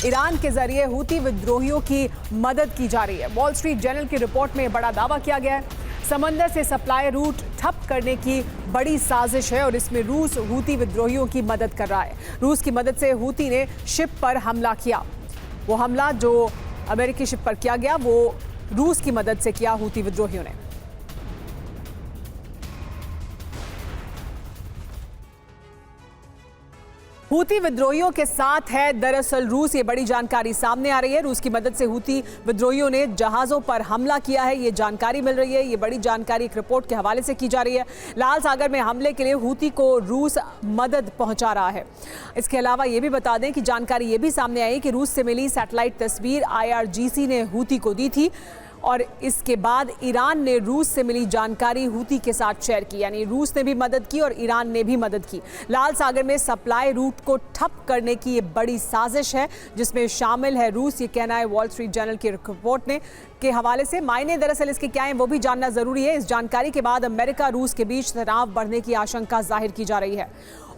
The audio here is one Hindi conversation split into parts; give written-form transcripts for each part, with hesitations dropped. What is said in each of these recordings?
ईरान के जरिए हूती विद्रोहियों की मदद की जा रही है। वॉल स्ट्रीट जर्नल की रिपोर्ट में बड़ा दावा किया गया है। समंदर से सप्लाई रूट ठप करने की बड़ी साजिश है और इसमें रूस हूती विद्रोहियों की मदद कर रहा है। रूस की मदद से हूती ने शिप पर हमला किया। वो हमला जो अमेरिकी शिप पर किया गया वो रूस की मदद से किया हूती विद्रोहियों ने। हूती विद्रोहियों के साथ है दरअसल रूस, ये बड़ी जानकारी सामने आ रही है। रूस की मदद से हूती विद्रोहियों ने जहाजों पर हमला किया है, ये जानकारी मिल रही है। ये बड़ी जानकारी एक रिपोर्ट के हवाले से की जा रही है। लाल सागर में हमले के लिए हूती को रूस मदद पहुंचा रहा है। इसके अलावा ये भी बता दें कि जानकारी ये भी सामने आई कि रूस से मिली सैटेलाइट तस्वीर IRGC ने हूती को दी थी और इसके बाद ईरान ने रूस से मिली जानकारी हूती के साथ शेयर की। यानी रूस ने भी मदद की और ईरान ने भी मदद की। लाल सागर में सप्लाई रूट को ठप करने की ये बड़ी साजिश है जिसमें शामिल है रूस, ये कहना है वॉल स्ट्रीट जर्नल की रिपोर्ट ने के हवाले से। मायने दरअसल इसके क्या हैं वो भी जानना जरूरी है। इस जानकारी के बाद अमेरिका रूस के बीच तनाव बढ़ने की आशंका जाहिर की जा रही है।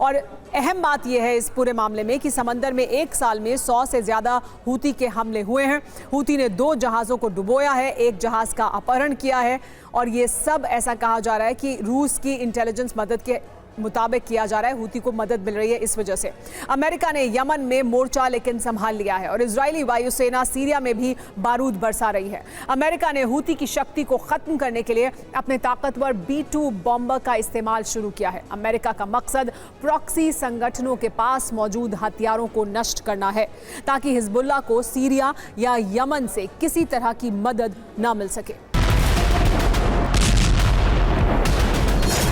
और अहम बात यह है इस पूरे मामले में कि समंदर में एक साल में 100 से ज्यादा हूती के हमले हुए हैं। हूती ने 2 जहाज़ों को डुबोया है, एक जहाज़ का अपहरण किया है और ये सब ऐसा कहा जा रहा है कि रूस की इंटेलिजेंस मदद के मुताबिक किया जा रहा है। हूती को मदद मिल रही है इस वजह से। अमेरिका ने यमन में मोर्चा लेकिन संभाल लिया है और इजरायली वायुसेना सीरिया में भी बारूद बरसा रही है। अमेरिका ने हूती की शक्ति को खत्म करने के लिए अपने ताकतवर B-2 बॉम्बर का इस्तेमाल शुरू किया है। अमेरिका का मकसद प्रॉक्सी संगठनों के पास मौजूद हथियारों को नष्ट करना है ताकि हिजबुल्लाह को सीरिया या यमन से किसी तरह की मदद न मिल सके।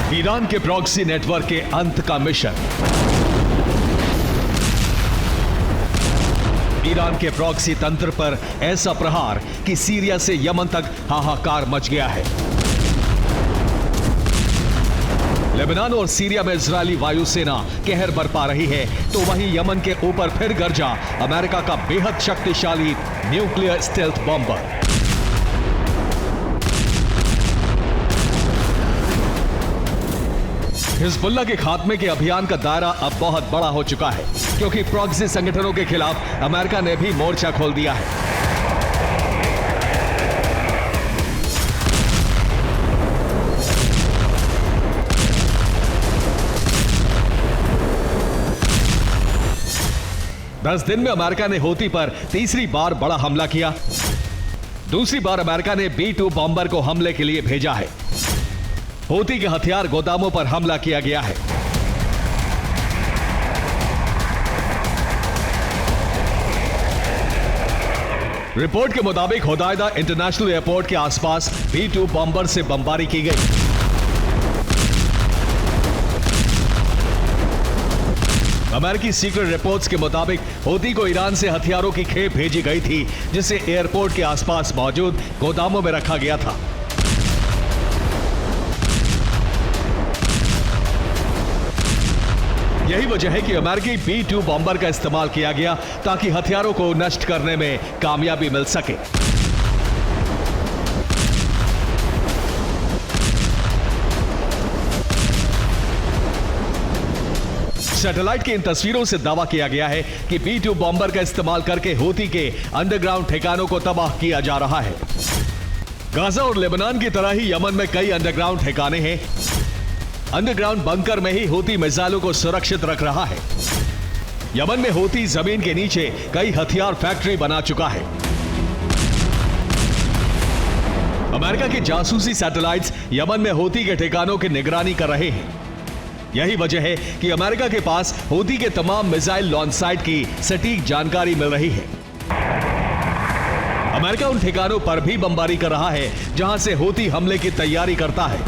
ईरान के प्रॉक्सी नेटवर्क के अंत का मिशन। ईरान के प्रॉक्सी तंत्र पर ऐसा प्रहार कि सीरिया से यमन तक हाहाकार मच गया है। लेबनान और सीरिया में इजरायली वायुसेना कहर बरपा रही है तो वहीं यमन के ऊपर फिर गरजा अमेरिका का बेहद शक्तिशाली न्यूक्लियर स्टेल्थ बॉम्बर। हिजबुल्लाह के खात्मे के अभियान का दायरा अब बहुत बड़ा हो चुका है क्योंकि प्रॉक्सी संगठनों के खिलाफ अमेरिका ने भी मोर्चा खोल दिया है। दस दिन में अमेरिका ने हूती पर तीसरी बार बड़ा हमला किया। दूसरी बार अमेरिका ने B-2 बॉम्बर को हमले के लिए भेजा है। हूती के हथियार गोदामों पर हमला किया गया है। रिपोर्ट के मुताबिक होदायदा इंटरनेशनल एयरपोर्ट के आसपास B-2 बॉम्बर से बमबारी की गई। अमेरिकी सीक्रेट रिपोर्ट्स के मुताबिक हूती को ईरान से हथियारों की खेप भेजी गई थी जिसे एयरपोर्ट के आसपास मौजूद गोदामों में रखा गया था। यही वजह है कि अमेरिकी B-2 बॉम्बर का इस्तेमाल किया गया ताकि हथियारों को नष्ट करने में कामयाबी मिल सके। सैटेलाइट की इन तस्वीरों से दावा किया गया है कि B-2 बॉम्बर का इस्तेमाल करके हूती के अंडरग्राउंड ठिकानों को तबाह किया जा रहा है। गाजा और लेबनान की तरह ही यमन में कई अंडरग्राउंड ठिकाने हैं। अंडरग्राउंड बंकर में ही हूती मिसाइलों को सुरक्षित रख रहा है। यमन में हूती जमीन के नीचे कई हथियार फैक्ट्री बना चुका है। अमेरिका के जासूसी सैटेलाइट्स यमन में हूती के ठिकानों की निगरानी कर रहे हैं। यही वजह है कि अमेरिका के पास हूती के तमाम मिसाइल लॉन्च साइट की सटीक जानकारी मिल रही है। अमेरिका उन ठिकानों पर भी बमबारी कर रहा है जहां से हूती हमले की तैयारी करता है।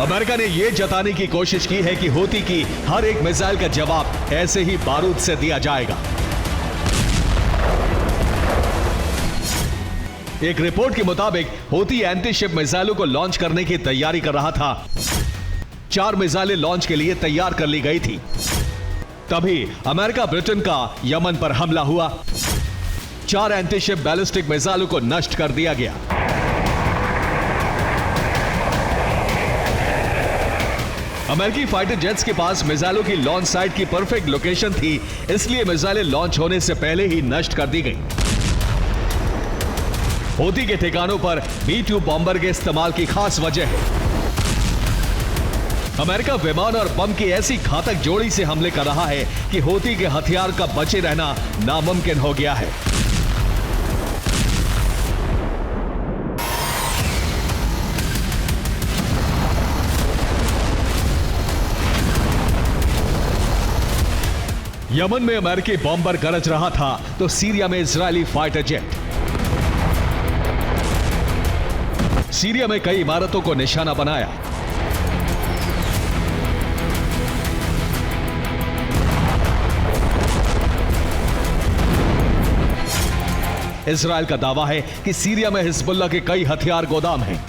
अमेरिका ने यह जताने की कोशिश की है कि हूती की हर एक मिसाइल का जवाब ऐसे ही बारूद से दिया जाएगा। एक रिपोर्ट के मुताबिक हूती एंटी शिप मिसाइलों को लॉन्च करने की तैयारी कर रहा था। 4 मिसाइलें लॉन्च के लिए तैयार कर ली गई थी। तभी अमेरिका ब्रिटेन का यमन पर हमला हुआ। 4 एंटी शिप बैलिस्टिक मिसाइलों को नष्ट कर दिया गया। अमेरिकी फाइटर जेट्स के पास मिसाइलों की लॉन्च साइट की परफेक्ट लोकेशन थी, इसलिए मिसाइलें लॉन्च होने से पहले ही नष्ट कर दी गई। हूती के ठिकानों पर B-2 बॉम्बर के इस्तेमाल की खास वजह है। अमेरिका विमान और बम की ऐसी घातक जोड़ी से हमले कर रहा है कि हूती के हथियार का बचे रहना नामुमकिन हो गया है। यमन में अमेरिकी बॉम्बर गरज रहा था तो सीरिया में इजरायली फाइटर जेट। सीरिया में कई इमारतों को निशाना बनाया। इजरायल का दावा है कि सीरिया में हिजबुल्लाह के कई हथियार गोदाम हैं।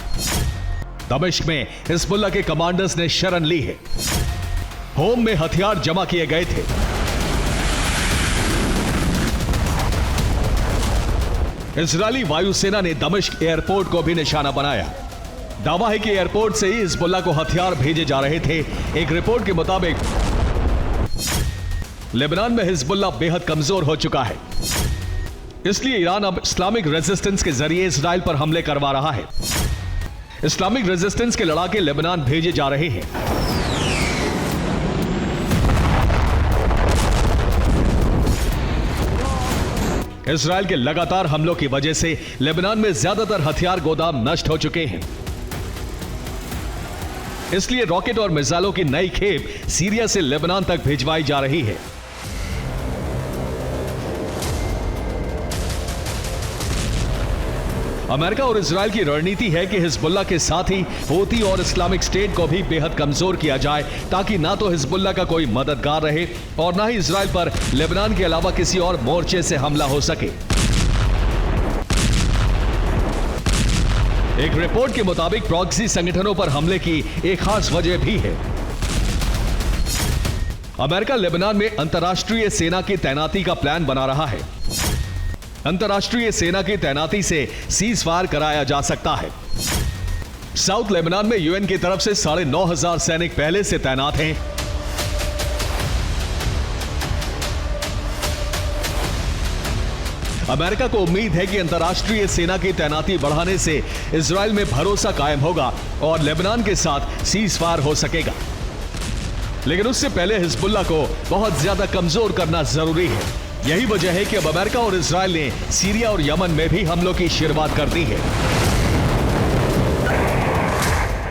दमिश्क में हिजबुल्लाह के कमांडर्स ने शरण ली है। होम में हथियार जमा किए गए थे। इजरायली वायुसेना ने दमिश्क एयरपोर्ट को भी निशाना बनाया। दावा है कि एयरपोर्ट से ही हिजबुल्लाह को हथियार भेजे जा रहे थे। एक रिपोर्ट के मुताबिक लेबनान में हिजबुल्लाह बेहद कमजोर हो चुका है, इसलिए ईरान अब इस्लामिक रेजिस्टेंस के जरिए इजरायल पर हमले करवा रहा है। इस्लामिक रेजिस्टेंस के लड़ाके लेबनान भेजे जा रहे हैं। इजरायल के लगातार हमलों की वजह से लेबनान में ज्यादातर हथियार गोदाम नष्ट हो चुके हैं, इसलिए रॉकेट और मिसाइलों की नई खेप सीरिया से लेबनान तक भिजवाई जा रही है। अमेरिका और इजरायल की रणनीति है कि हिजबुल्लाह के साथ ही हूती और इस्लामिक स्टेट को भी बेहद कमजोर किया जाए, ताकि ना तो हिजबुल्लाह का कोई मददगार रहे और ना ही इजरायल पर लेबनान के अलावा किसी और मोर्चे से हमला हो सके। एक रिपोर्ट के मुताबिक प्रॉक्सी संगठनों पर हमले की एक खास वजह भी है। अमेरिका लेबनान में अंतर्राष्ट्रीय सेना की तैनाती का प्लान बना रहा है। अंतर्राष्ट्रीय सेना की तैनाती से सीज फायर कराया जा सकता है। साउथ लेबनान में यूएन की तरफ से 9,500 सैनिक पहले से तैनात हैं। अमेरिका को उम्मीद है कि अंतर्राष्ट्रीय सेना की तैनाती बढ़ाने से इजरायल में भरोसा कायम होगा और लेबनान के साथ सीज फायर हो सकेगा। लेकिन उससे पहले हिजबुल्लाह को बहुत ज्यादा कमजोर करना जरूरी है। यही वजह है कि अब अमेरिका और इजरायल ने सीरिया और यमन में भी हमलों की शुरुआत कर दी है।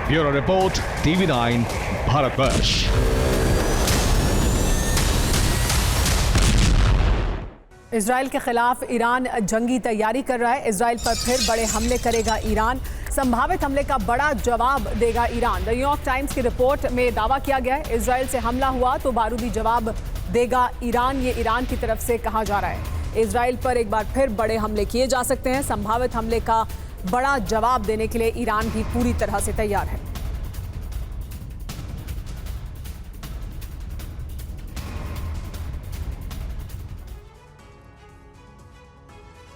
Bureau report, TV9 Bharatvarsh. Israel के खिलाफ ईरान जंगी तैयारी कर रहा है। इजरायल पर फिर बड़े हमले करेगा ईरान। संभावित हमले का बड़ा जवाब देगा ईरान। द न्यूयॉर्क टाइम्स की रिपोर्ट में दावा किया गया है इजरायल से हमला हुआ तो बारूदी जवाब देगा ईरान। ये ईरान की तरफ से कहा जा रहा है। इजरायल पर एक बार फिर बड़े हमले किए जा सकते हैं। संभावित हमले का बड़ा जवाब देने के लिए ईरान भी पूरी तरह से तैयार है।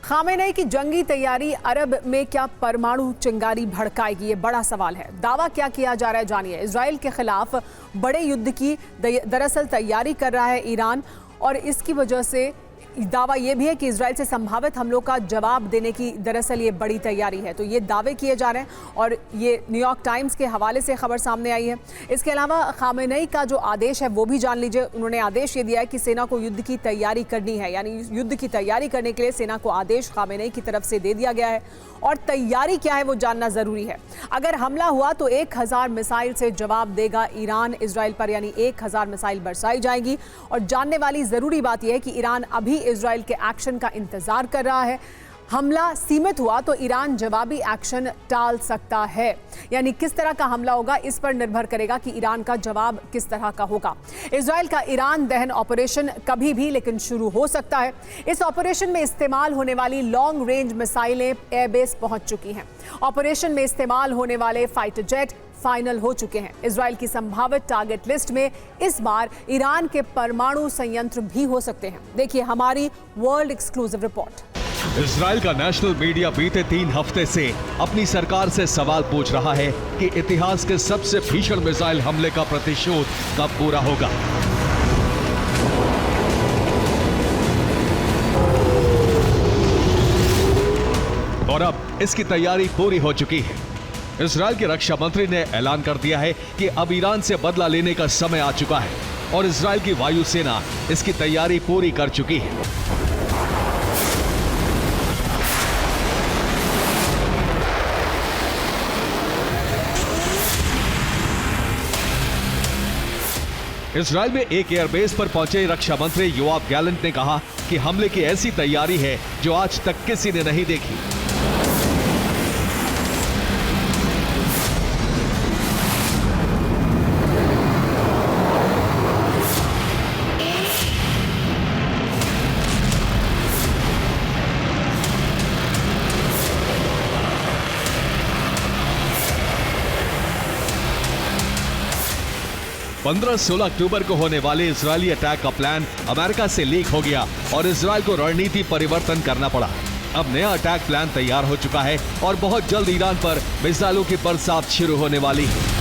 खामेनेई की जंगी तैयारी अरब में क्या परमाणु चिंगारी भड़काएगी, ये बड़ा सवाल है। दावा क्या किया जा रहा है, जानिए। इजरायल के खिलाफ बड़े युद्ध की दरअसल तैयारी कर रहा है ईरान, और इसकी वजह से दावा यह भी है कि इजरायल से संभावित हमलों का जवाब देने की दरअसल ये बड़ी तैयारी है। तो ये दावे किए जा रहे हैं और ये न्यूयॉर्क टाइम्स के हवाले से खबर सामने आई है। इसके अलावा खामेनेई का जो आदेश है वो भी जान लीजिए। उन्होंने आदेश ये दिया है कि सेना को युद्ध की तैयारी करनी है, यानी युद्ध की तैयारी करने के लिए सेना को आदेश खामेनेई की तरफ से दे दिया गया है, और तैयारी क्या है वो जानना जरूरी है। अगर हमला हुआ तो 1000 मिसाइल से जवाब देगा ईरान इजरायल पर, यानी 1000 मिसाइल बरसाई जाएगी। और जानने वाली जरूरी बात यह है कि ईरान अभी इजरायल के एक्शन का इंतजार कर रहा है। हमला सीमित हुआ तो ईरान जवाबी एक्शन टाल सकता है, यानी किस तरह का हमला होगा इस पर निर्भर करेगा कि ईरान का जवाब किस तरह का होगा। इजरायल का ईरान दहन ऑपरेशन कभी भी लेकिन शुरू हो सकता है। इस ऑपरेशन में इस्तेमाल होने वाली लॉन्ग रेंज मिसाइलें एयरबेस पहुंच चुकी हैं। ऑपरेशन में इस्तेमाल होने वाले फाइटर जेट फाइनल हो चुके हैं। इजरायल की संभावित टारगेट लिस्ट में इस बार ईरान के परमाणु संयंत्र भी हो सकते हैं। देखिए हमारी वर्ल्ड एक्सक्लूसिव रिपोर्ट। इजराइल का नेशनल मीडिया बीते 3 हफ्ते से अपनी सरकार से सवाल पूछ रहा है कि इतिहास के सबसे भीषण मिसाइल हमले का प्रतिशोध कब पूरा होगा। और अब इसकी तैयारी पूरी हो चुकी है। इजराइल के रक्षा मंत्री ने ऐलान कर दिया है कि अब ईरान से बदला लेने का समय आ चुका है और इजराइल की वायुसेना इसकी तैयारी पूरी कर चुकी है। इजराइल में एक एयरबेस पर पहुंचे रक्षा मंत्री योआव गैलेंट ने कहा कि हमले की ऐसी तैयारी है जो आज तक किसी ने नहीं देखी। पंद्रह 16 अक्टूबर को होने वाले इजरायली अटैक का प्लान अमेरिका से लीक हो गया और इजराइल को रणनीति परिवर्तन करना पड़ा। अब नया अटैक प्लान तैयार हो चुका है और बहुत जल्द ईरान पर मिसाइलों की बरसात शुरू होने वाली है।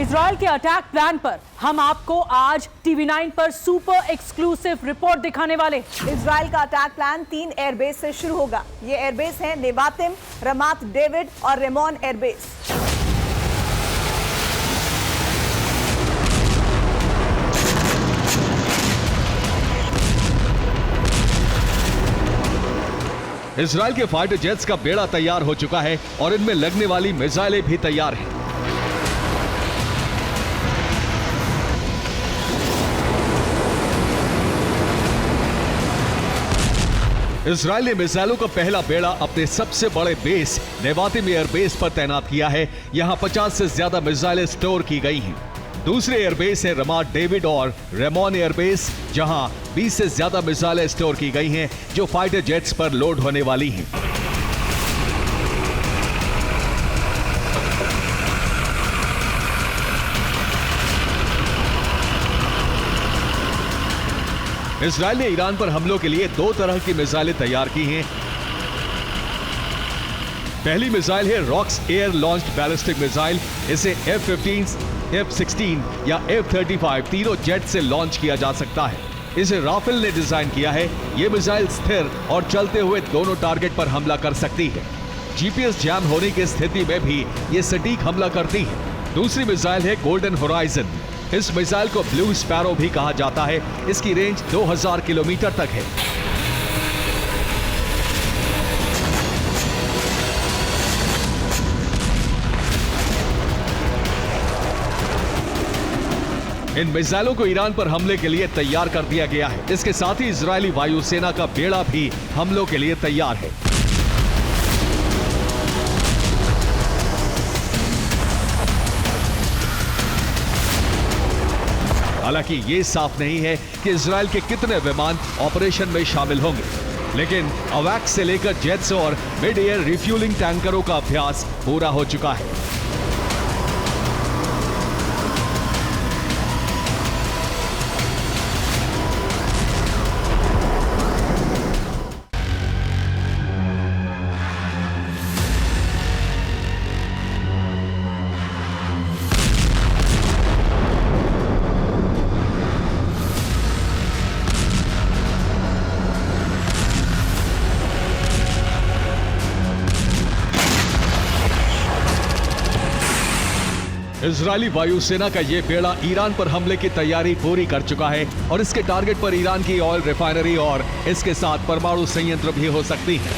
इजराइल के अटैक प्लान पर हम आपको आज TV9 पर सुपर एक्सक्लूसिव रिपोर्ट दिखाने वाले। इजराइल का अटैक प्लान 3 एयरबेस से शुरू होगा। ये एयरबेस हैं नेवातिम, रमात डेविड और रेमोन एयरबेस। इजराइल के फाइटर जेट्स का बेड़ा तैयार हो चुका है और इनमें लगने वाली मिसाइलें भी तैयार हैं। इजराइल ने मिसाइलों का पहला बेड़ा अपने सबसे बड़े बेस नेवातिम एयरबेस पर तैनात किया है। यहां 50 से ज्यादा मिसाइलें स्टोर की गई हैं। दूसरे एयरबेस है रमात डेविड और रेमोन एयरबेस, जहां 20 से ज्यादा मिसाइलें स्टोर की गई हैं जो फाइटर जेट्स पर लोड होने वाली हैं। इजराइल ने ईरान पर हमलों के लिए 2 तरह की मिसाइलें तैयार की हैं। पहली मिसाइल है rocks air launched ballistic missile. इसे F-15, F-16 या F-35 तीनों जेट से लॉन्च किया जा सकता है। इसे राफेल ने डिजाइन किया है। यह मिसाइल स्थिर और चलते हुए दोनों टारगेट पर हमला कर सकती है। GPS जैम होने की स्थिति में भी यह सटीक हमला करती है। दूसरी मिसाइल है गोल्डन होराइजन। इस मिसाइल को ब्लू स्पैरो भी कहा जाता है। इसकी रेंज 2000 किलोमीटर तक है। इन मिसाइलों को ईरान पर हमले के लिए तैयार कर दिया गया है। इसके साथ ही इजरायली वायुसेना का बेड़ा भी हमलों के लिए तैयार है। हालांकि ये साफ नहीं है कि इजराइल के कितने विमान ऑपरेशन में शामिल होंगे, लेकिन अवैक्स से लेकर जेट्स और मिड एयर रिफ्यूलिंग टैंकरों का अभ्यास पूरा हो चुका है। इजरायली वायुसेना का यह बेड़ा ईरान पर हमले की तैयारी पूरी कर चुका है और इसके टारगेट पर ईरान की ऑयल रिफाइनरी और इसके साथ परमाणु संयंत्र भी हो सकती है।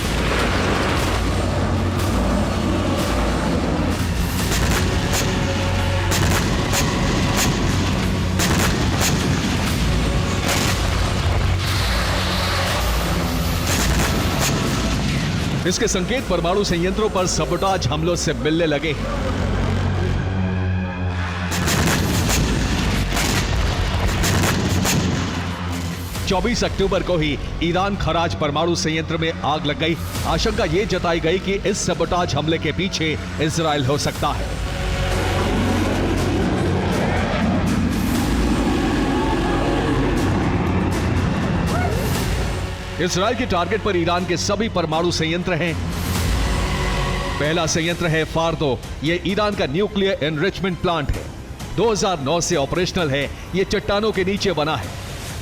इसके संकेत परमाणु संयंत्रों पर सबोटाज हमलों से मिलने लगे हैं। चौबीस अक्टूबर को ही ईरान खराज परमाणु संयंत्र में आग लग गई। आशंका ये जताई गई कि इस सबोटाज हमले के पीछे इजराइल हो सकता है। इसराइल के टारगेट पर ईरान के सभी परमाणु संयंत्र हैं। पहला संयंत्र है फार्दो। ये ईरान का न्यूक्लियर एनरिचमेंट प्लांट है। 2009 से ऑपरेशनल है। ये चट्टानों के नीचे बना है।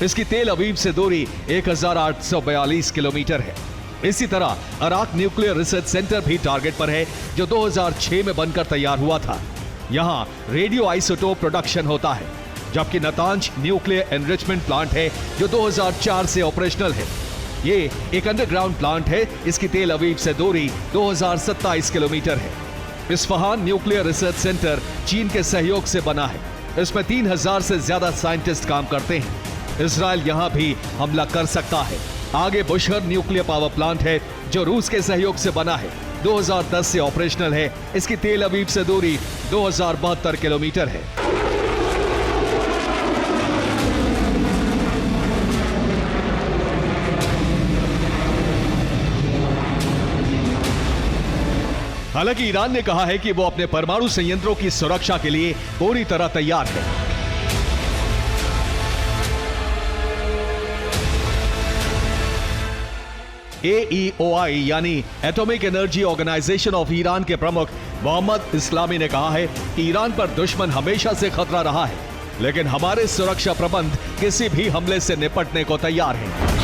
इसकी तेल अवीव से दूरी 1842 किलोमीटर है। इसी तरह अराक न्यूक्लियर रिसर्च सेंटर भी टारगेट पर है, जो 2006 में बनकर तैयार हुआ था। यहां रेडियो आइसोटोप प्रोडक्शन होता है। जबकि नतांज न्यूक्लियर एनरिचमेंट प्लांट है, जो 2004 से ऑपरेशनल है। ये एक अंडरग्राउंड प्लांट है। इसकी तेल अवीव से दूरी 2027 किलोमीटर है। इस्फहान न्यूक्लियर रिसर्च सेंटर चीन के सहयोग से बना है। इसमें 3000 से ज्यादा साइंटिस्ट काम करते हैं। इसराइल यहां भी हमला कर सकता है। आगे बुशहर न्यूक्लियर पावर प्लांट है, जो रूस के सहयोग से बना है। 2010 से ऑपरेशनल है। इसकी तेल अवीव से दूरी 2072 किलोमीटर है। हालांकि ईरान ने कहा है कि वो अपने परमाणु संयंत्रों की सुरक्षा के लिए पूरी तरह तैयार है। AEOI यानी atomic energy organisation of Iran के प्रमुख मोहम्मद इस्लामी ने कहा है कि ईरान पर दुश्मन हमेशा से खतरा रहा है, लेकिन हमारे सुरक्षा प्रबंध किसी भी हमले से निपटने को तैयार हैं।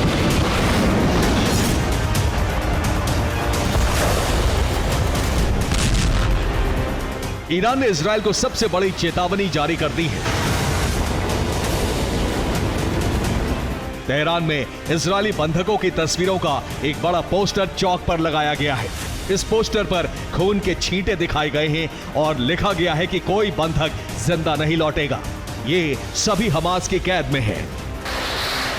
ईरान ने इजराइल को सबसे बड़ी चेतावनी जारी कर दी है। तेहरान में इजरायली बंधकों की तस्वीरों का एक बड़ा पोस्टर चौक पर लगाया गया है। इस पोस्टर पर खून के छींटे दिखाए गए हैं और लिखा गया है कि कोई बंधक जिंदा नहीं लौटेगा। ये सभी हमास की कैद में है।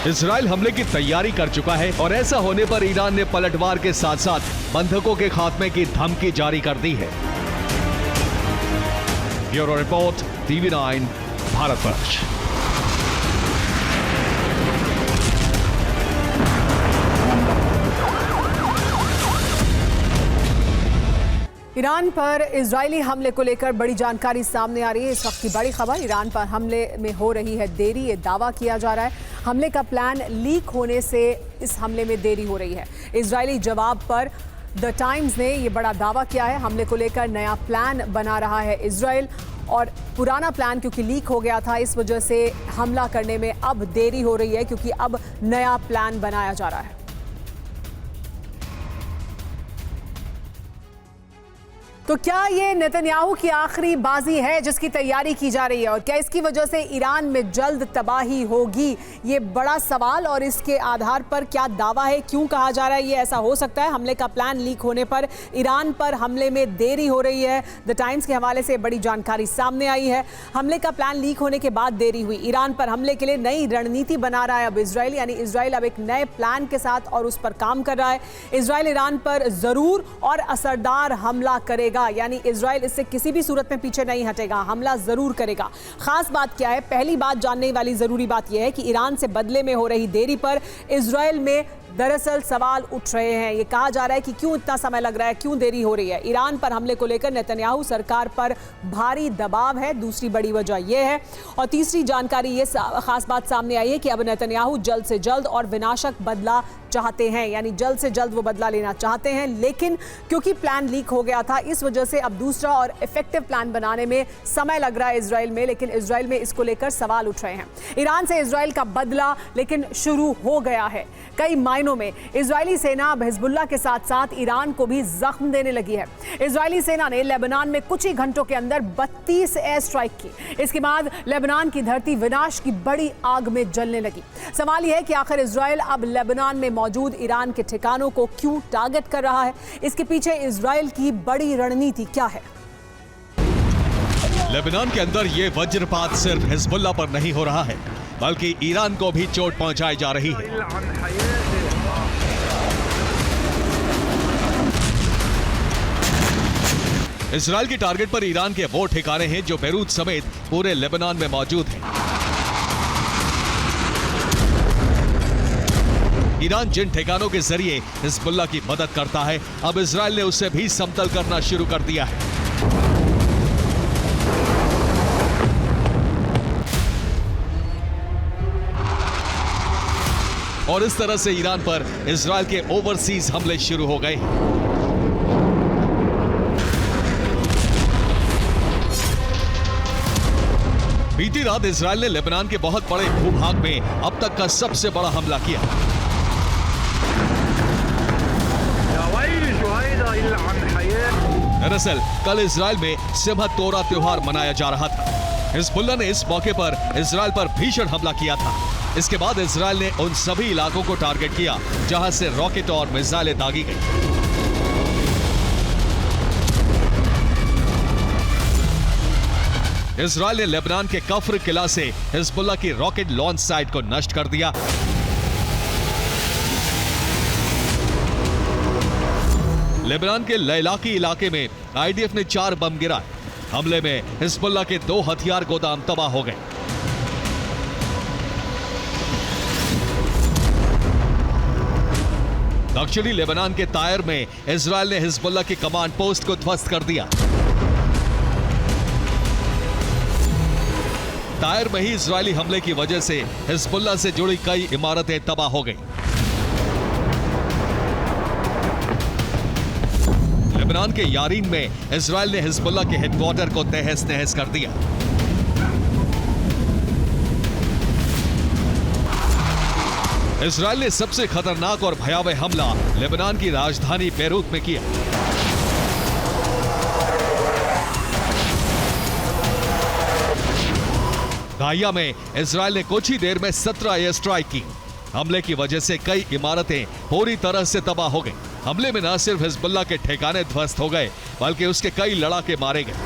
इजराइल हमले की तैयारी कर चुका है और ऐसा होने पर ईरान ने पलटवार के साथ साथ बंधकों के खात्मे की धमकी जारी कर दी है। Bureau report, TV9 Bharatvarsh. Iran पर इजरायली हमले को लेकर बड़ी जानकारी सामने आ रही है। इस वक्त की बड़ी खबर, ईरान पर हमले में हो रही है देरी। ये दावा किया जा रहा है हमले का प्लान लीक होने से इस हमले में देरी हो रही है। इजरायली जवाब पर द टाइम्स ने ये बड़ा दावा किया है। हमले को लेकर नया प्लान बना रहा है इजराइल, और पुराना प्लान क्योंकि लीक हो गया था, इस वजह से हमला करने में अब देरी हो रही है, क्योंकि अब नया प्लान बनाया जा रहा है। तो क्या ये नेतन्याहू की आखिरी बाजी है जिसकी तैयारी की जा रही है, और क्या इसकी वजह से ईरान में जल्द तबाही होगी? ये बड़ा सवाल, और इसके आधार पर क्या दावा है, क्यों कहा जा रहा है ये ऐसा हो सकता है? हमले का प्लान लीक होने पर ईरान पर हमले में देरी हो रही है। द टाइम्स के हवाले से बड़ी जानकारी सामने आई है। हमले का प्लान लीक होने के बाद देरी हुई। ईरान पर हमले के लिए नई रणनीति बना रहा है अब इजराइल, यानी इजराइल अब एक नए प्लान के साथ और उस पर काम कर रहा है। इजराइल ईरान पर जरूर और असरदार हमला करेगा, यानी इजराइल इससे किसी भी सूरत में पीछे नहीं हटेगा, हमला जरूर करेगा। खास बात क्या है? पहली बात जानने वाली जरूरी बात यह है कि ईरान से बदले में हो रही देरी पर इजराइल में दरअसल सवाल उठ रहे हैं। ये कहा जा रहा है कि क्यों इतना समय लग रहा है, क्यों देरी हो रही है? ईरान पर हमले को लेकर नेतन्याहू सरकार पर भारी दबाव है, दूसरी बड़ी वजह यह है। और तीसरी जानकारी ये खास बात सामने आई है कि अब नेतन्याहू जल्द से जल्द और विनाशक बदला चाहते हैं, यानी जल्द से जल्द वो बदला लेना चाहते हैं, लेकिन क्योंकि प्लान लीक हो गया था इस वजह से अब दूसरा और इफेक्टिव प्लान बनाने में समय लग रहा है इजराइल में, लेकिन इजराइल में इसको लेकर सवाल उठ रहे हैं। ईरान से इजराइल का बदला लेकिन शुरू हो गया है। कई मायनों में इजरायली सेना अब हिजबुल्लाह के साथ साथ ईरान को भी जख्म देने लगी है। इजरायली सेना ने लेबनान में कुछ ही घंटों के अंदर 32 एयर स्ट्राइक की। इसके बाद लेबनान की धरती विनाश की बड़ी आग में जलने लगी। सवाल यह है कि आखिर इजराइल अब लेबनान में मौजूद ईरान के ठिकानों को क्यों टारगेट कर रहा है? इसके पीछे इजराइल की बड़ी रणनीति क्या है? लेबनान के अंदर ये वज्रपात सिर्फ हिजबुल्लाह पर नहीं हो रहा है, बल्कि ईरान को भी चोट पहुंचाई जा रही है। इजराइल के टारगेट पर ईरान के वो ठिकाने हैं जो बेरूत समेत पूरे लेबनान में मौजूद हैं। ईरान जिन ठिकानों के जरिए हिजबुल्लाह की मदद करता है, अब इजराइल ने उसे भी समतल करना शुरू कर दिया है। और इस तरह से ईरान पर इजराइल के ओवरसीज हमले शुरू हो गए। बीती रात इजराइल ने लेबनान के बहुत बड़े भूभाग में अब तक का सबसे बड़ा हमला किया। दरअसल कल इजराइल में सिमहत तोरा त्योहार मनाया जा रहा था। हिजबुल्लाह ने इस मौके पर इजराइल पर भीषण हमला किया था। इसके बाद इजराइल ने उन सभी इलाकों को टारगेट किया जहां से रॉकेट और मिसाइलें दागी गई। इजराइल ने लेबनान के कफ्र किला से हिजबुल्लाह की रॉकेट लॉन्च साइट को नष्ट कर दिया। लेबनान के लैलाकी इलाके में आईडीएफ ने 4 बम गिराए। हमले में हिजबुल्लाह के 2 हथियार गोदाम तबाह हो गए। दक्षिणी लेबनान के तायर में इजराइल ने हिजबुल्लाह की कमांड पोस्ट को ध्वस्त कर दिया। तायर में ही इजरायली हमले की वजह से हिजबुल्लाह से जुड़ी कई इमारतें तबाह हो गईं। लेबनान के यारीन में इजराइल ने हिजबुल्लाह के हेडक्वार्टर को तहस नहस कर दिया। इजराइल ने सबसे खतरनाक और भयावह हमला लेबनान की राजधानी बेरूत में किया। दाहिया में इजराइल ने कुछ ही देर में 17 एयर स्ट्राइक की। हमले की वजह से कई इमारतें पूरी तरह से तबाह हो गई। हमले में न सिर्फ हिजबुल्लाह के ठिकाने ध्वस्त हो गए बल्कि उसके कई लड़ाके मारे गए।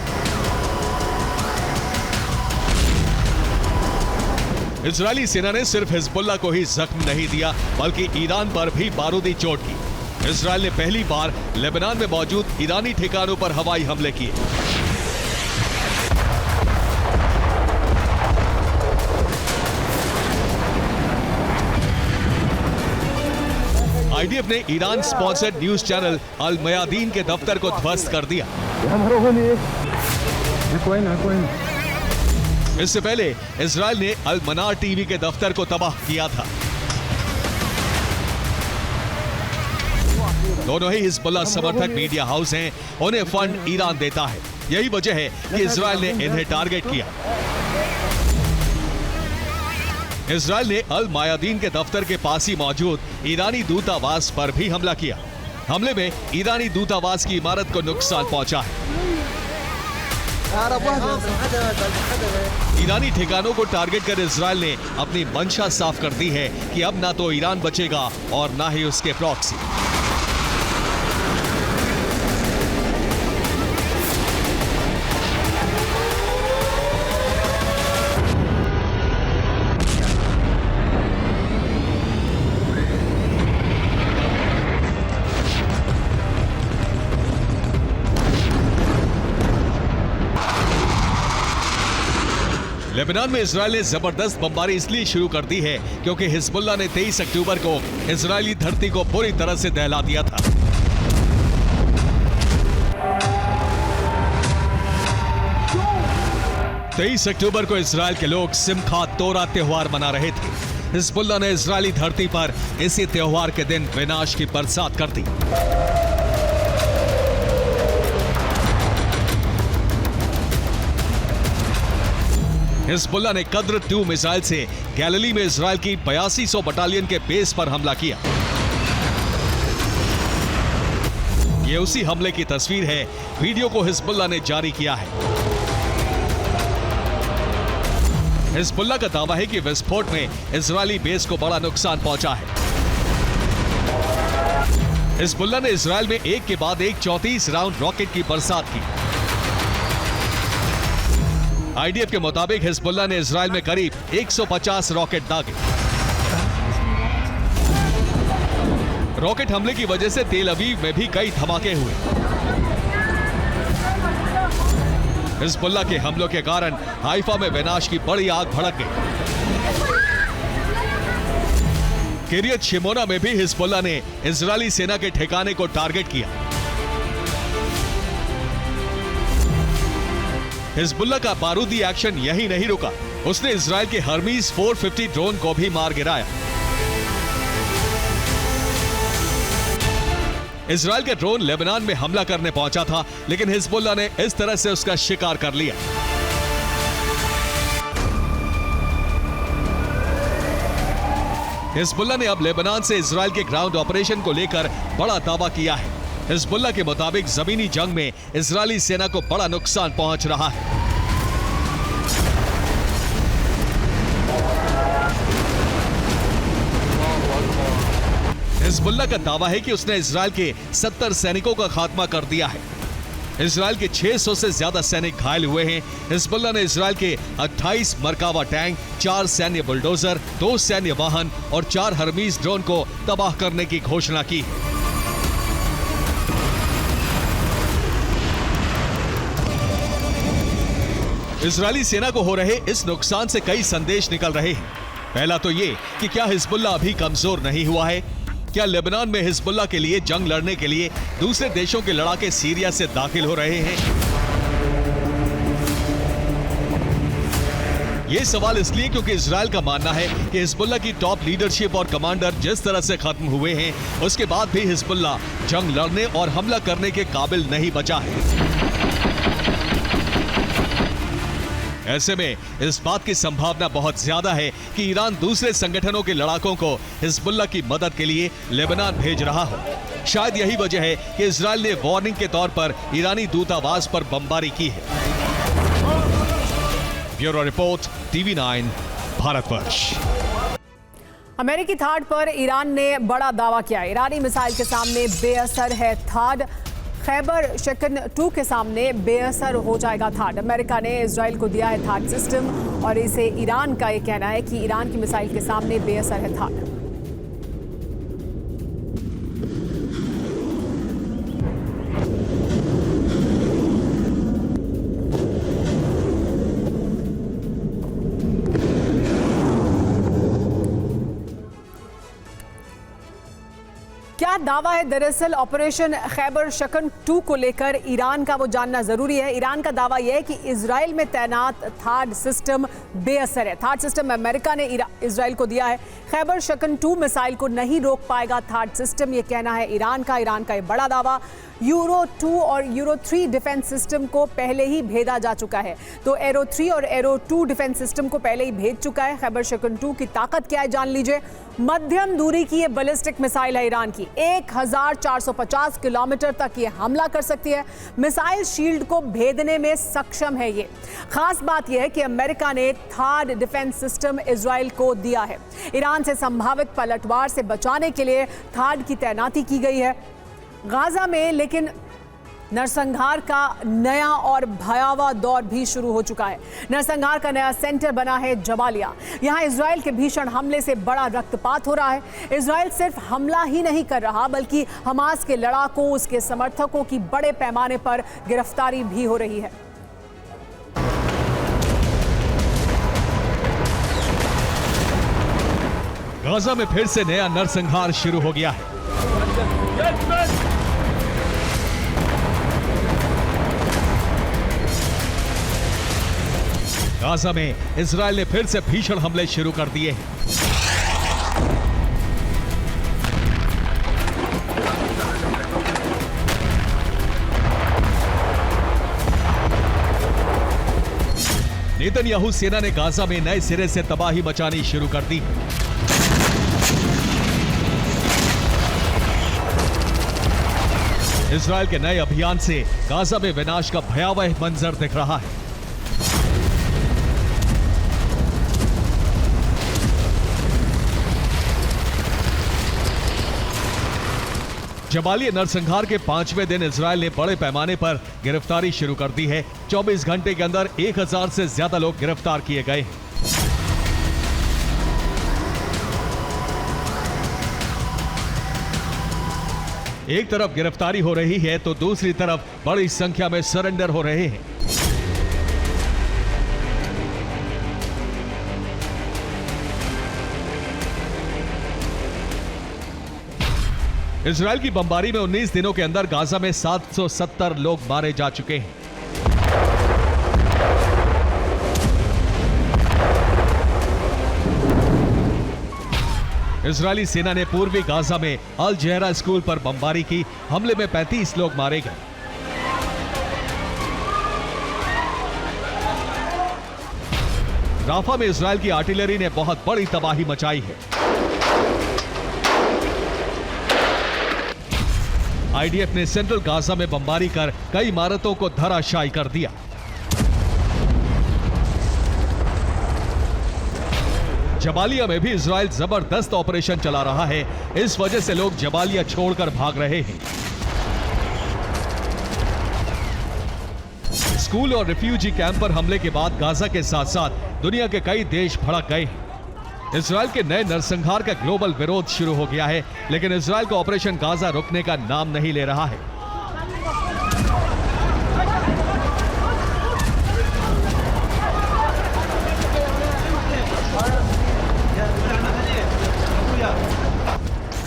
इजरायली सेना ने सिर्फ हिजबुल्लाह को ही जख्म नहीं दिया बल्कि ईरान पर भी बारूदी चोट की। इजरायल ने पहली बार लेबनान में मौजूद ईरानी ठिकानों पर हवाई हमले किए। आईडीएफ ने ईरान स्पॉन्सर्ड न्यूज चैनल अल मयादीन के दफ्तर को ध्वस्त कर दिया। इससे पहले इजरायल ने अल मनार टीवी के दफ्तर को तबाह किया था। दोनों ही हिजबुल्लाह समर्थक मीडिया हाउस हैं, उन्हें फंड ईरान देता है। यही वजह है कि इजरायल ने इन्हें टारगेट किया। इजरायल ने अल मायादीन के दफ्तर के पास ही मौजूद ईरानी दूतावास पर भी हमला किया। हमले में ईरानी दूतावास की इमारत को नुकसान पहुंचा है। ईरानी ठिकानों को टारगेट कर इजरायल ने अपनी मंशा साफ कर दी है कि अब ना तो ईरान बचेगा और ना ही उसके प्रॉक्सी। लेबनान में इजरायल ने जबरदस्त बमबारी इसलिए शुरू कर दी है क्योंकि हिजबुल्लाह ने 23 अक्टूबर को इजरायली धरती को पूरी तरह से दहला दिया था। तेईस अक्टूबर को इजरायल के लोग सिमखात तोरा त्योहार मना रहे थे। हिजबुल्लाह ने इजरायली धरती पर इसी त्योहार के दिन विनाश की बरसात कर दी। हिजबुल्लाह ने कद्र 2 मिसाइल से गैलिली में इजरायल की 8200 बटालियन के बेस पर हमला किया। यह उसी हमले की तस्वीर है। वीडियो को हिजबुल्लाह ने जारी किया है। हिजबुल्लाह का दावा है कि विस्फोट में इजरायली बेस को बड़ा नुकसान पहुंचा है। हिजबुल्लाह ने इजरायल में एक के बाद एक 34 राउंड रॉकेट की बरसात की। आईडीएफ के मुताबिक हिजबुल्लाह ने इजरायल में करीब 150 रॉकेट दागे। रॉकेट हमले की वजह से तेल अवीव में भी कई धमाके हुए। हिजबुल्लाह के हमलों के कारण हाइफा में विनाश की बड़ी आग भड़क गई। किरियत शिमोना में भी हिजबुल्लाह ने इजरायली सेना के ठिकाने को टारगेट किया। हिजबुल्लाह का बारूदी एक्शन यही नहीं रुका, उसने इजरायल के हर्मीज 450 ड्रोन को भी मार गिराया। इजराइल का ड्रोन लेबनान में हमला करने पहुंचा था, लेकिन हिजबुल्लाह ने इस तरह से उसका शिकार कर लिया। हिजबुल्लाह ने अब लेबनान से इजराइल के ग्राउंड ऑपरेशन को लेकर बड़ा दावा किया है। हिजबुल्लाह के मुताबिक जमीनी जंग में इजरायली सेना को बड़ा नुकसान पहुंच रहा है। हिजबुल्लाह का दावा है कि उसने इजराइल के 70 सैनिकों का खात्मा कर दिया है। इजराइल के 600 से ज्यादा सैनिक घायल हुए हैं। हिजबुल्लाह ने इजराइल के 28 मरकावा टैंक, 4 सैन्य बुलडोजर, 2 सैन्य वाहन और 4 हरमीज ड्रोन को तबाह करने की घोषणा की। इजरायली सेना को हो रहे इस नुकसान से कई संदेश निकल रहे हैं। पहला तो ये कि क्या हिजबुल्लाह अभी कमजोर नहीं हुआ है? क्या लेबनान में हिजबुल्लाह के लिए जंग लड़ने के लिए दूसरे देशों के लड़ाके सीरिया से दाखिल हो रहे हैं? ये सवाल इसलिए क्योंकि इजराइल का मानना है कि हिजबुल्लाह की टॉप लीडरशिप और कमांडर जिस तरह से खत्म हुए हैं, उसके बाद भी हिजबुल्लाह जंग लड़ने और हमला करने के काबिल नहीं बचा है। ऐसे में इस बात की संभावना बहुत ज्यादा है कि ईरान दूसरे संगठनों के लड़ाकों को हिजबुल्लाह की मदद के लिए लेबनान भेज रहा हो। शायद यही वजह है कि इजराइल ने वार्निंग के तौर पर ईरानी दूतावास पर बमबारी की है। Bureau report, TV9 Bharatvarsh. अमेरिकी थाड पर ईरान ने बड़ा दावा किया। ईरानी मिसाइल के सामने बेअसर है थाड। खैबर शिकन 2 के सामने बेअसर हो जाएगा थाड। अमेरिका ने इजराइल को दिया है थाड सिस्टम और इसे ईरान का ये कहना है कि ईरान की मिसाइल के सामने बेअसर है थाड। क्या दावा है दरअसल ऑपरेशन खैबर शिकन 2 को लेकर ईरान का, वो जानना जरूरी है। ईरान का दावा यह है कि इजराइल में तैनात थाड सिस्टम बेअसर है। थाड सिस्टम अमेरिका ने इजराइल को दिया है। खैबर शिकन 2 मिसाइल को नहीं रोक पाएगा थाड सिस्टम, ये कहना है ईरान का ये बड़ा दावा। यूरो 2 और यूरो 3 डिफेंस सिस्टम को पहले ही भेजा जा चुका है, तो एरो 3 और एरो 2 डिफेंस सिस्टम को पहले ही भेज चुका है। खैबर शिकन 2 की ताकत क्या है जान लीजिए। मध्यम दूरी की ये बैलिस्टिक मिसाइल है ईरान की। 1450 किलोमीटर तक ये हमला कर सकती है। मिसाइल शील्ड को भेदने में सक्षम है ये। खास बात यह है कि अमेरिका ने थाड डिफेंस सिस्टम इजराइल को दिया है। ईरान से संभावित पलटवार से बचाने के लिए थाड की तैनाती की गई है गाजा में। लेकिन नरसंहार का नया और भयावह दौर भी शुरू हो चुका है। नरसंहार का नया सेंटर बना है जबालिया। यहां इजराइल के भीषण हमले से बड़ा रक्तपात हो रहा है। इजराइल सिर्फ हमला ही नहीं कर रहा, बल्कि हमास के लड़ाकों, उसके समर्थकों की बड़े पैमाने पर गिरफ्तारी भी हो रही है। गाजा में फिर से नया नरसंहार शुरू हो गया है। गाजा में इजराइल ने फिर से भीषण हमले शुरू कर दिए हैं। नेतन्याहू सेना ने गाजा में नए सिरे से तबाही मचानी शुरू कर दी। इजराइल के नए अभियान से गाजा में विनाश का भयावह मंजर दिख रहा है। जबालिया नरसंहार के 5वें दिन इजराइल ने बड़े पैमाने पर गिरफ्तारी शुरू कर दी है। 24 घंटे के अंदर 1000 से ज्यादा लोग गिरफ्तार किए गए। एक तरफ गिरफ्तारी हो रही है तो दूसरी तरफ बड़ी संख्या में सरेंडर हो रहे हैं। इजराइल की बमबारी में 19 दिनों के अंदर गाजा में 770 लोग मारे जा चुके हैं। इजरायली सेना ने पूर्वी गाजा में अल जहरा स्कूल पर बमबारी की। हमले में 35 लोग मारे गए। राफा में इजरायल की आर्टिलरी ने बहुत बड़ी तबाही मचाई है। आईडीएफ ने सेंट्रल गाजा में बमबारी कर कई इमारतों को धराशायी कर दिया। जबालिया में भी इजरायल जबरदस्त ऑपरेशन चला रहा है। इस वजह से लोग जबालिया छोड़कर भाग रहे हैं। स्कूल और रिफ्यूजी कैंप पर हमले के बाद गाजा के साथ साथ दुनिया के कई देश भड़क गए हैं। इजरायल के नए नरसंहार का ग्लोबल विरोध शुरू हो गया है, लेकिन इजरायल का ऑपरेशन गाजा रुकने का नाम नहीं ले रहा है।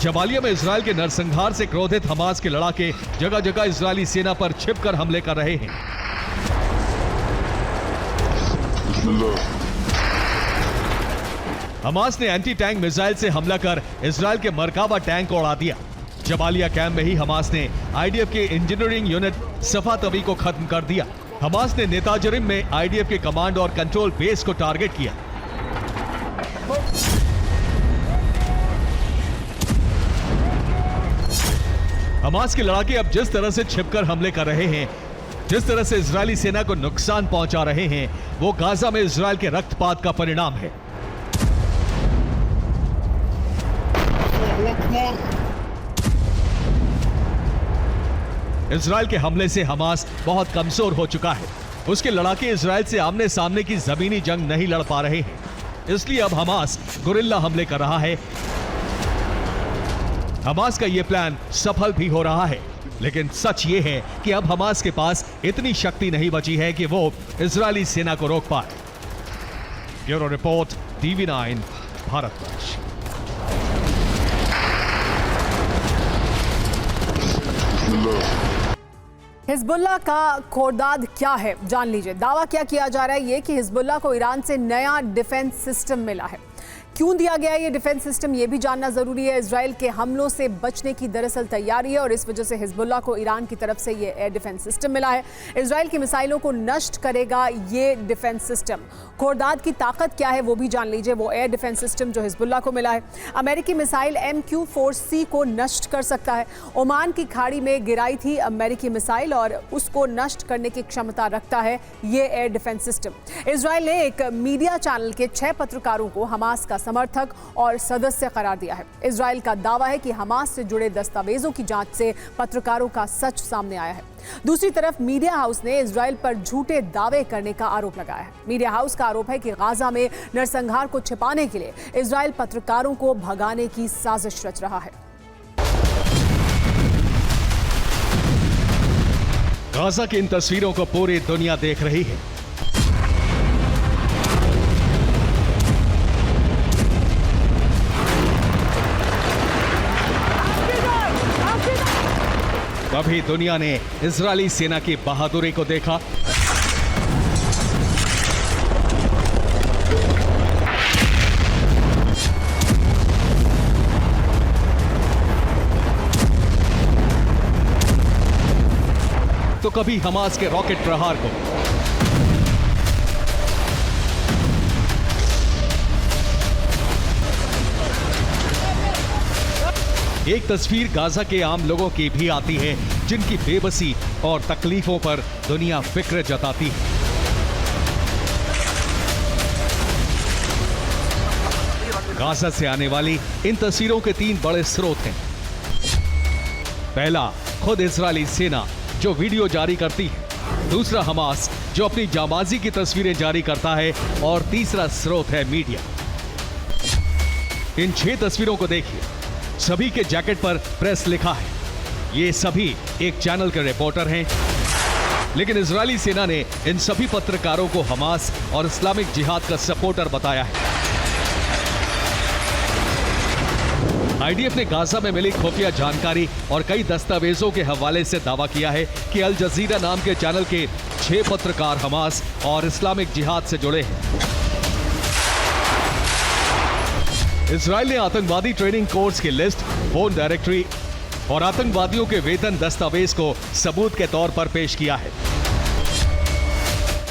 जबालिया में इजरायल के नरसंहार से क्रोधित हमास के लड़ाके जगह जगह इजरायली सेना पर छिपकर हमले कर रहे हैं। हमास ने एंटी टैंक मिसाइल से हमला कर इजरायल के मरकाबा टैंक को उड़ा दिया। जबालिया कैंप में ही हमास ने आईडीएफ के इंजीनियरिंग यूनिट सफा तबी को खत्म कर दिया। हमास ने नेताजरिम में आईडीएफ के कमांड और कंट्रोल बेस को टारगेट किया। हमास के लड़ाके अब जिस तरह से छिपकर हमले कर रहे हैं, जिस तरह से इजरायली सेना को नुकसान पहुंचा रहे हैं, वो गाजा में इजरायल के रक्तपात का परिणाम है। इजरायल के हमले से हमास बहुत कमजोर हो चुका है। उसके लड़ाके इजरायल से आमने सामने की जमीनी जंग नहीं लड़ पा रहे हैं, इसलिए अब हमास गुरिल्ला हमले कर रहा है। हमास का यह प्लान सफल भी हो रहा है, लेकिन सच यह है कि अब हमास के पास इतनी शक्ति नहीं बची है कि वो इजरायली सेना को रोक पाए। Bureau report, TV9 Bharatvarsh. Hezbollah का खोरदाद क्या है, जान लीजिए। दावा क्या किया जा रहा है ये कि हिजबुल्लाह को ईरान से नया डिफेंस सिस्टम मिला है। क्यों दिया गया है ये डिफेंस सिस्टम, ये भी जानना जरूरी है। इजराइल के हमलों से बचने की दरअसल तैयारी है और इस वजह से हिजबुल्लाह को ईरान की तरफ से ये एयर डिफेंस सिस्टम मिला है। इजराइल की मिसाइलों को नष्ट करेगा ये डिफेंस सिस्टम। खोरदाद की ताकत क्या है वो भी जान लीजिए। वो एयर डिफेंस सिस्टम जो हिजबुल्लाह को मिला है, अमेरिकी मिसाइल MQ-4C को नष्ट कर सकता है। ओमान की खाड़ी में गिराई थी अमेरिकी मिसाइल और उसको नष्ट करने की क्षमता रखता है ये एयर डिफेंस सिस्टम। इजराइल ने एक मीडिया चैनल के 6 पत्रकारों को हमास का समर्थक और सदस्य करार दिया है। इजराइल का दावा है कि हमास से जुड़े दस्तावेजों की जांच से पत्रकारों का सच सामने आया है। दूसरी तरफ मीडिया हाउस ने इजराइल पर झूठे दावे करने का आरोप लगाया है। मीडिया हाउस का आरोप है कि गाजा में नरसंहार को छिपाने के लिए इजराइल पत्रकारों को भगाने की साजिश रच रहा है। गाजा की इन तस्वीरों को पूरी दुनिया देख रही है। तभी दुनिया ने इजरायली सेना की बहादुरी को देखा। तो कभी हमास के रॉकेट प्रहार को। एक तस्वीर गाजा के आम लोगों की भी आती है, जिनकी बेबसी और तकलीफों पर दुनिया फिक्र जताती है। गाजा से आने वाली इन तस्वीरों के 3 बड़े स्रोत हैं। पहला, खुद इजरायली सेना जो वीडियो जारी करती है। दूसरा, हमास जो अपनी जाबाजी की तस्वीरें जारी करता है। और तीसरा स्रोत है मीडिया। इन 6 तस्वीरों को देखिए। सभी के जैकेट पर प्रेस लिखा है। ये सभी एक चैनल के रिपोर्टर हैं, लेकिन इजरायली सेना ने इन सभी पत्रकारों को हमास और इस्लामिक जिहाद का सपोर्टर बताया है। आईडीएफ ने गाजा में मिली खुफिया जानकारी और कई दस्तावेजों के हवाले से दावा किया है कि अल जजीरा नाम के चैनल के 6 पत्रकार हमास और इस्लामिक जिहाद से जुड़े हैं। इसराइल ने आतंकवादी ट्रेनिंग कोर्स की लिस्ट, फोन डायरेक्टरी और आतंकवादियों के वेतन दस्तावेज को सबूत के तौर पर पेश किया है।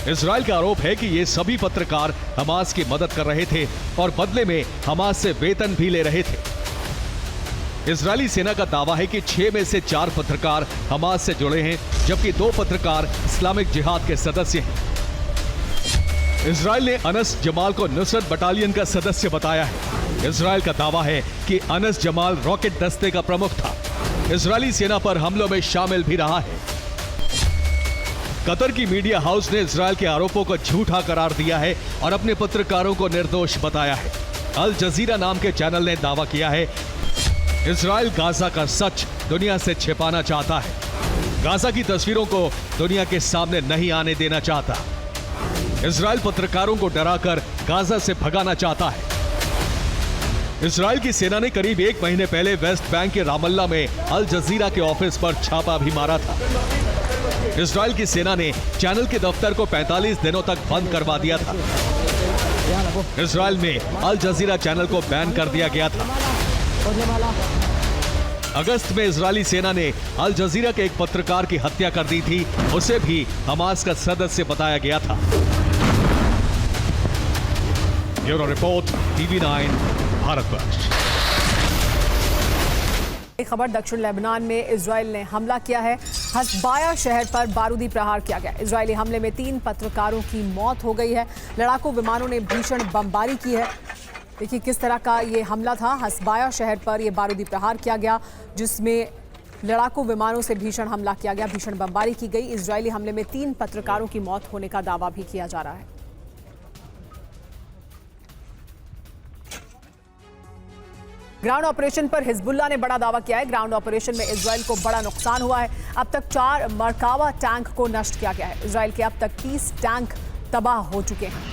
इसराइल का आरोप है कि ये सभी पत्रकार हमास की मदद कर रहे थे और बदले में हमास से वेतन भी ले रहे थे। इजरायली सेना का दावा है कि 6 में से 4 पत्रकार हमास से जुड़े हैं, जबकि 2 पत्रकार इस्लामिक जिहाद के सदस्य हैं। इजराइल ने अनस जमाल को नुसरत बटालियन का सदस्य बताया है। इजराइल का दावा है कि अनस जमाल रॉकेट दस्ते का प्रमुख था। इजरायली सेना पर हमलों में शामिल भी रहा है। कतर की मीडिया हाउस ने इजराइल के आरोपों को झूठा करार दिया है और अपने पत्रकारों को निर्दोष बताया है। अल जजीरा नाम के चैनल ने दावा किया है इजराइल गाजा का सच दुनिया से छिपाना चाहता है। गाजा की तस्वीरों को दुनिया के सामने नहीं आने देना चाहता। इजराइल पत्रकारों को डराकर गाजा से भगाना चाहता है। इजराइल की सेना ने करीब 1 महीने पहले वेस्ट बैंक के रामल्ला में अल जजीरा के ऑफिस पर छापा भी मारा था। इजराइल की सेना ने चैनल के दफ्तर को 45 दिनों तक बंद करवा दिया था। इजराइल में अल जजीरा चैनल को बैन कर दिया गया था। अगस्त में इजरायली सेना ने अल जजीरा के एक पत्रकार की हत्या कर दी थी। उसे भी हमास का सदस्य बताया गया था। Bureau report, TV9 Bharatvarsh. एक खबर दक्षिण लेबनान में इजराइल ने हमला किया है। हसबाया शहर पर बारूदी प्रहार किया गया। इजरायली हमले में 3 पत्रकारों की मौत हो गई है। लड़ाकू विमानों ने भीषण बमबारी की है। देखिए किस तरह का ये हमला था। हसबाया शहर पर यह बारूदी प्रहार किया गया, जिसमें लड़ाकू विमानों से भीषण हमला किया गया, भीषण बमबारी की गई। इजरायली हमले में 3 पत्रकारों की मौत होने का दावा भी किया जा रहा है। ग्राउंड ऑपरेशन पर हिजबुल्लाह ने बड़ा दावा किया है। ग्राउंड ऑपरेशन में इजराइल को बड़ा नुकसान हुआ है। अब तक 4 मरकावा टैंक को नष्ट किया गया है। इजराइल के अब तक 30 टैंक तबाह हो चुके हैं।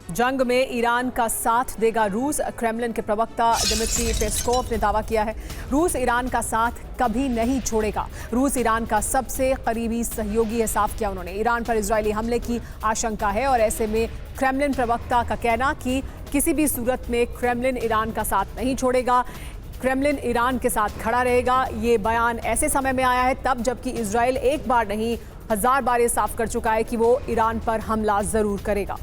जंग में ईरान का साथ देगा रूस। क्रेमलिन के प्रवक्ता दिमित्री पेस्कोव ने दावा किया है रूस ईरान का साथ कभी नहीं छोड़ेगा। रूस ईरान का सबसे करीबी सहयोगी है, साफ किया उन्होंने। ईरान पर इजरायली हमले की आशंका है और ऐसे में क्रेमलिन प्रवक्ता का कहना कि किसी भी सूरत में क्रेमलिन ईरान का साथ नहीं छोड़ेगा, क्रेमलिन ईरान के साथ खड़ा रहेगा। ये बयान ऐसे समय में आया है तब जबकि इजराइल एक बार नहीं 1000 बार ये साफ कर चुका है कि वो ईरान पर हमला जरूर करेगा।